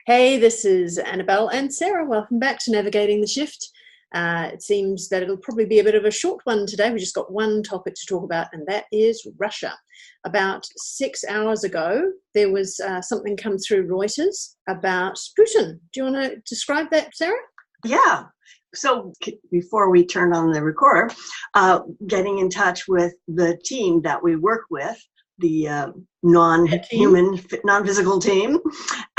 Hey, this is Annabelle and Sarah. Welcome back to Navigating the Shift. It seems that it'll probably be a bit of a short one today. We just got one topic to talk about, and that is Russia. About 6 hours ago, there was something come through Reuters about Putin. Do you want to describe that, Sarah? Yeah. So before we turn on the recorder, getting in touch with the team that we work with, the non-human, non-physical team,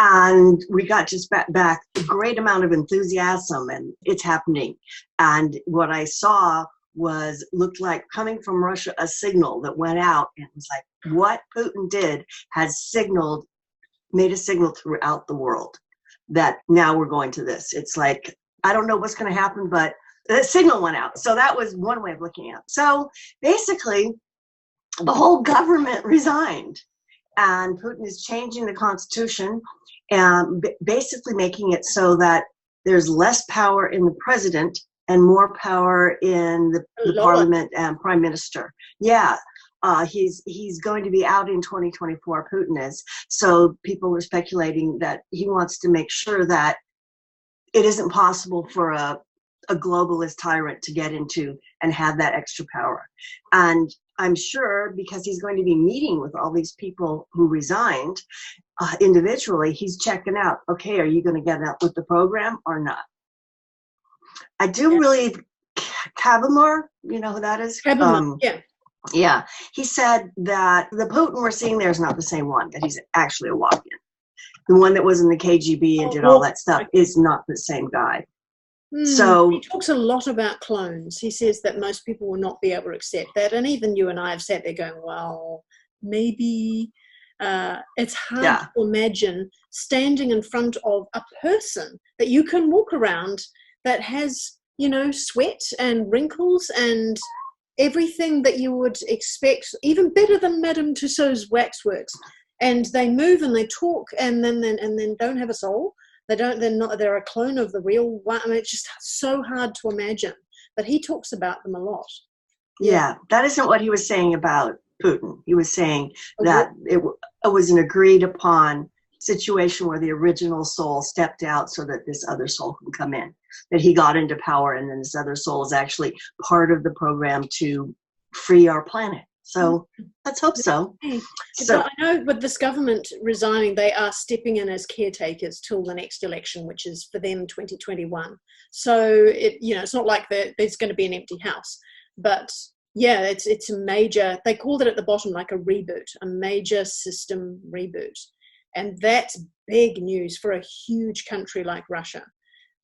and we got just back a great amount of enthusiasm, and it's happening. And what I saw looked like coming from Russia a signal that went out, and it was like what Putin did has made a signal throughout the world that now we're going to this. It's like, I don't know what's going to happen, but the signal went out. So that was one way of looking at it. So basically, the whole government resigned, and Putin is changing the constitution and basically making it so that there's less power in the president and more power in the parliament and prime minister. Yeah. He's going to be out in 2024, Putin is. So people are speculating that he wants to make sure that it isn't possible for a globalist tyrant to get into and have that extra power. And I'm sure because he's going to be meeting with all these people who resigned individually, he's checking out, okay, are you going to get out with the program or not? I do really, Kavamar, you know who that is? Kavamar, yeah. Yeah, he said that the Putin we're seeing there is not the same one, that he's actually a walk-in. The one that was in the KGB and did all that stuff is not the same guy. So he talks a lot about clones. He says that most people will not be able to accept that, and even you and I have sat there going, well, maybe it's hard to imagine standing in front of a person that you can walk around that has, you know, sweat and wrinkles and everything that you would expect, even better than Madame Tussauds waxworks, and they move and they talk and then don't have a soul. They're a clone of the real one. I mean, it's just so hard to imagine. But he talks about them a lot. Yeah, that isn't what he was saying about Putin. He was saying that it was an agreed upon situation where the original soul stepped out so that this other soul can come in. That he got into power, and then this other soul is actually part of the program to free our planet. So let's hope so. So I know with this government resigning, they are stepping in as caretakers till the next election, which is for them 2021. So it's not like there's going to be an empty house, but yeah, it's a major. They called it at the bottom like a reboot, a major system reboot, and that's big news for a huge country like Russia.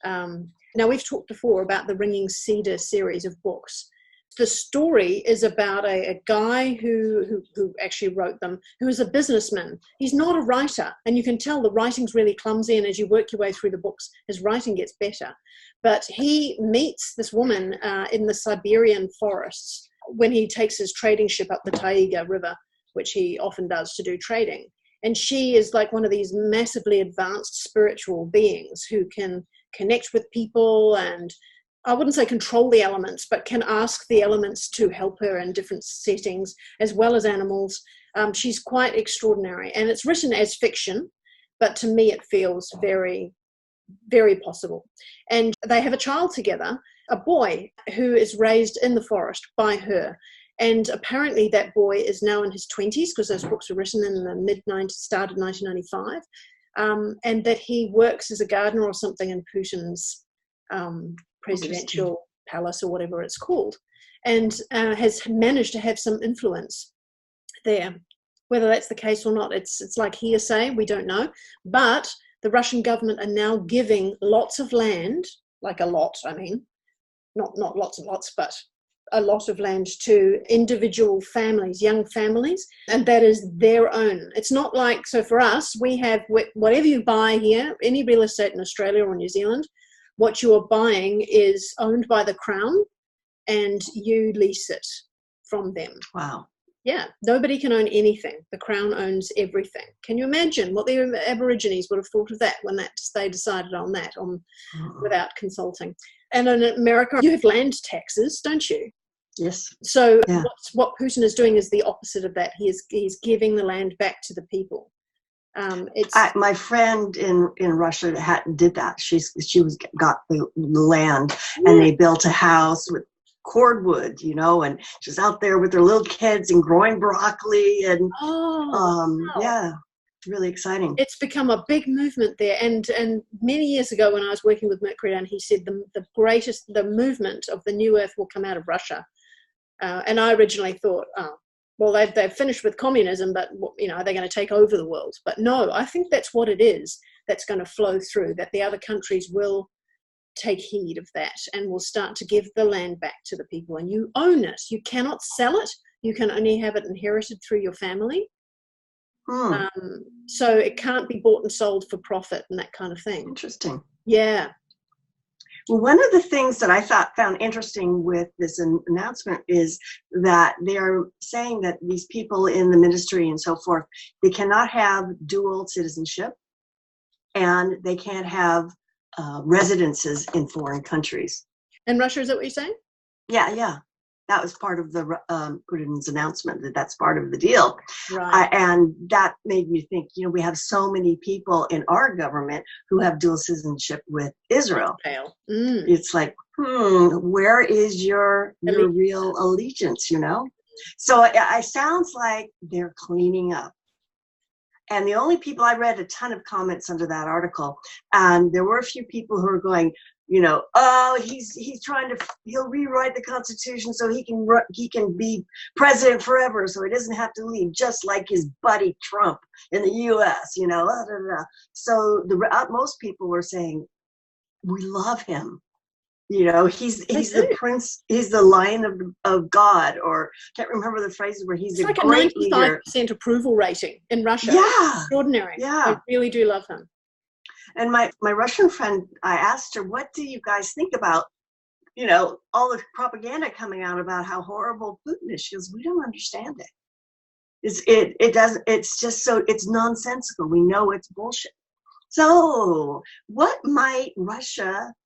Now we've talked before about the Ringing Cedar series of books. The story is about a guy who actually wrote them, who is a businessman. He's not a writer, and you can tell the writing's really clumsy, and as you work your way through the books, his writing gets better. But he meets this woman in the Siberian forests when he takes his trading ship up the Taiga River, which he often does to do trading. And she is like one of these massively advanced spiritual beings who can connect with people and, I wouldn't say control the elements, but can ask the elements to help her in different settings, as well as animals. She's quite extraordinary. And it's written as fiction, but to me it feels very, very possible. And they have a child together, a boy who is raised in the forest by her. And apparently that boy is now in his 20s, because those books were written in the mid-90s, started 1995. And that he works as a gardener or something in Putin's presidential palace or whatever it's called, and has managed to have some influence there. Whether that's the case or not, it's like hearsay, we don't know. But the Russian government are now giving lots of land, like a lot, I mean, not lots and lots, but a lot of land to individual families, young families, and that is their own. It's not like, so for us, we have whatever you buy here, any real estate in Australia or New Zealand, what you are buying is owned by the Crown and you lease it from them. Wow. Yeah, nobody can own anything. The Crown owns everything. Can you imagine what the Aborigines would have thought of that when they decided on that without consulting? And in America, you have land taxes, don't you? Yes. So what Putin is doing is the opposite of that. He's giving the land back to the people. My friend in Russia did that. She got the land, and they built a house with cordwood, and she's out there with her little kids and growing broccoli, and wow. yeah, really exciting. It's become a big movement there, and many years ago when I was working with Mercury, and he said the movement of the new earth will come out of Russia, and I originally thought, well, they've finished with communism, but are they going to take over the world? But no, I think that's what it is that's going to flow through, that the other countries will take heed of that and will start to give the land back to the people, and you own it. You cannot sell it. You can only have it inherited through your family. So it can't be bought and sold for profit and that kind of thing. Interesting. Yeah. Well, one of the things that I found interesting with this announcement is that they're saying that these people in the ministry and so forth, they cannot have dual citizenship, and they can't have residences in foreign countries. In Russia, is that what you're saying? Yeah. That was part of the Putin's announcement, that's part of the deal. Right. And that made me think, we have so many people in our government who have dual citizenship with Israel. It's like, where is your real allegiance, So it sounds like they're cleaning up. And the only people, I read a ton of comments under that article, and there were a few people who were going, he'll rewrite the Constitution so he can be president forever, so he doesn't have to leave, just like his buddy Trump in the U.S. So most people were saying, we love him. He's the prince, he's the lion of God, or can't remember the phrase where he's like great a 95% approval rating in Russia. Yeah, it's extraordinary. Yeah, I really do love him. And my Russian friend, I asked her, what do you guys think about, all the propaganda coming out about how horrible Putin is? She goes, we don't understand it. It's just it's nonsensical. We know it's bullshit. So what might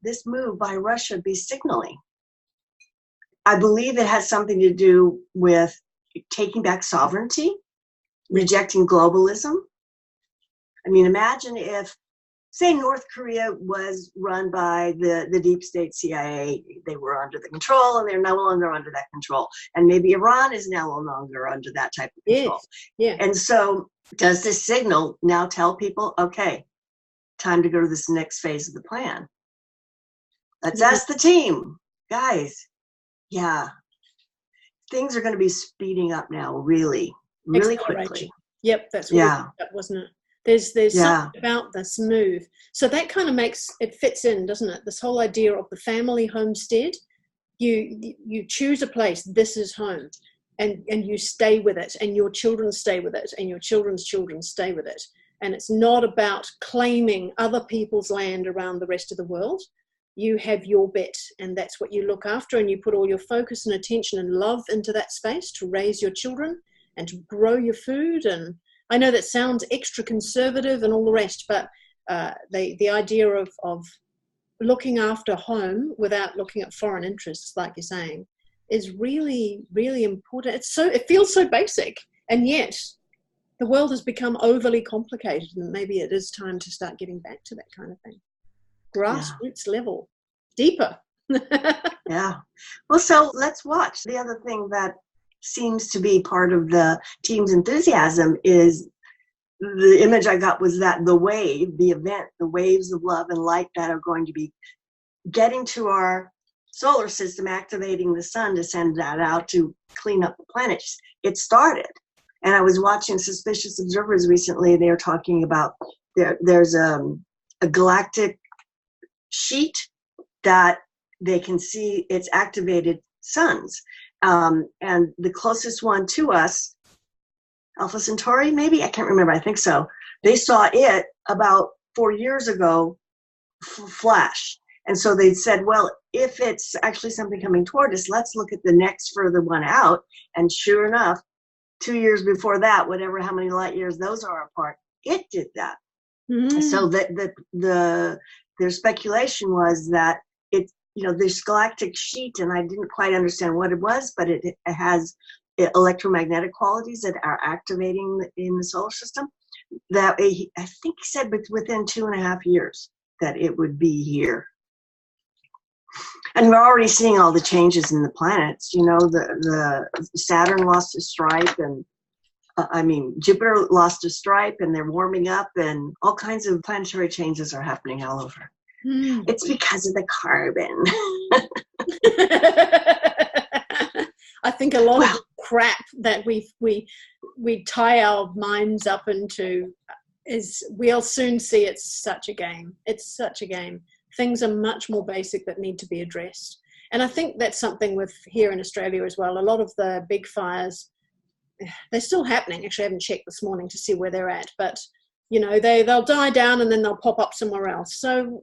this move by Russia be signaling? I believe it has something to do with taking back sovereignty, rejecting globalism. I mean, imagine if, say, North Korea was run by the deep state CIA, they were under the control, and they're no longer under that control. And maybe Iran is now no longer under that type of control. Yes. Yeah. And so does this signal now tell people, okay, time to go to this next phase of the plan? Let's ask the team, guys. Yeah, things are going to be speeding up now, really quickly. Yep, that's what that wasn't it. There's something about this move. So that kind of fits in, doesn't it? This whole idea of the family homestead. You choose a place, this is home, and you stay with it, and your children stay with it, and your children's children stay with it. And it's not about claiming other people's land around the rest of the world. You have your bit, and that's what you look after, and you put all your focus and attention and love into that space to raise your children and to grow your food. And I know that sounds extra conservative and all the rest, but the idea of looking after home without looking at foreign interests, like you're saying, is really, really important. It feels so basic, and yet the world has become overly complicated, and maybe it is time to start getting back to that kind of thing. Grassroots level, deeper. Yeah. Well, so let's watch. The other thing that seems to be part of the team's enthusiasm is the image I got was that the event, the waves of love and light that are going to be getting to our solar system, activating the sun to send that out to clean up the planet. It started. And I was watching Suspicious Observers recently. They were talking about there's a galactic sheet that they can see its activated suns. And the closest one to us, Alpha Centauri, maybe? I can't remember. I think so. They saw it about 4 years ago flash. And so they said, well, if it's actually something coming toward us, let's look at the next further one out. And sure enough, 2 years before that, how many light years those are apart, it did that. Mm-hmm. So their speculation was that this galactic sheet, and I didn't quite understand what it was, but it has electromagnetic qualities that are activating in the solar system. that I think he said within 2.5 years that it would be here. And we're already seeing all the changes in the planets. You know, the Saturn lost a stripe, and Jupiter lost a stripe, and they're warming up, and all kinds of planetary changes are happening all over. It's because of the carbon. I think a lot of the crap that we tie our minds up into is, we'll soon see it's such a game. It's such a game. Things are much more basic that need to be addressed. And I think that's something with here in Australia as well. A lot of the big fires, they're still happening. Actually, I haven't checked this morning to see where they're at, but you know, they'll die down and then they'll pop up somewhere else. So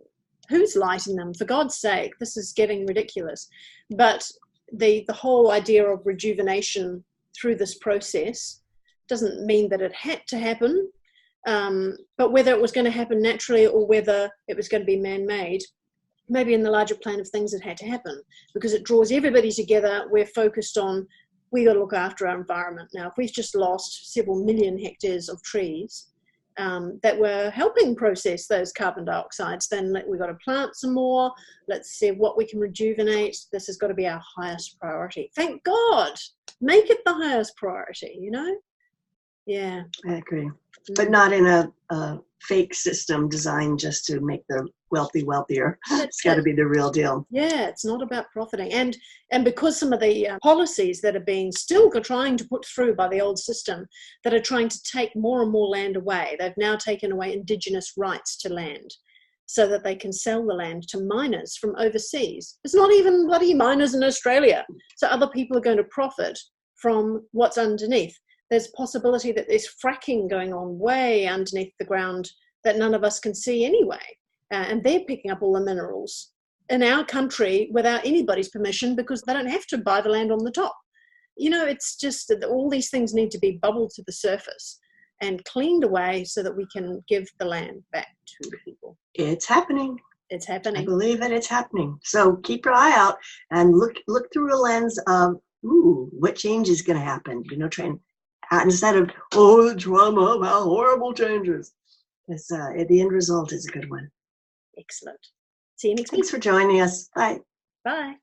who's lighting them? For God's sake, this is getting ridiculous. But the whole idea of rejuvenation through this process doesn't mean that it had to happen. But whether it was going to happen naturally or whether it was going to be man-made, maybe in the larger plan of things it had to happen, because it draws everybody together. We're focused on, we got to look after our environment. Now, if we've just lost several million hectares of trees that were helping process those carbon dioxides, then we've got to plant some more. Let's see what we can rejuvenate. This has got to be our highest priority. Thank God. Make it the highest priority, you know? Yeah. I agree. But not in a fake system designed just to make the wealthy wealthier. It's got to be the real deal. Yeah, it's not about profiting. And because some of the policies that are being still trying to put through by the old system, that are trying to take more and more land away, they've now taken away Indigenous rights to land so that they can sell the land to miners from overseas. It's not even bloody miners in Australia. So other people are going to profit from what's underneath. There's possibility that there's fracking going on way underneath the ground that none of us can see anyway. And they're picking up all the minerals in our country without anybody's permission, because they don't have to buy the land on the top. You know, it's just that all these things need to be bubbled to the surface and cleaned away so that we can give the land back to the people. It's happening. It's happening. I believe that it's happening. So keep your eye out and look through a lens of, what change is going to happen? You know, instead of, the drama of how horrible changes. The end result is a good one. Excellent. See you next week. Thanks for joining us. Bye. Bye.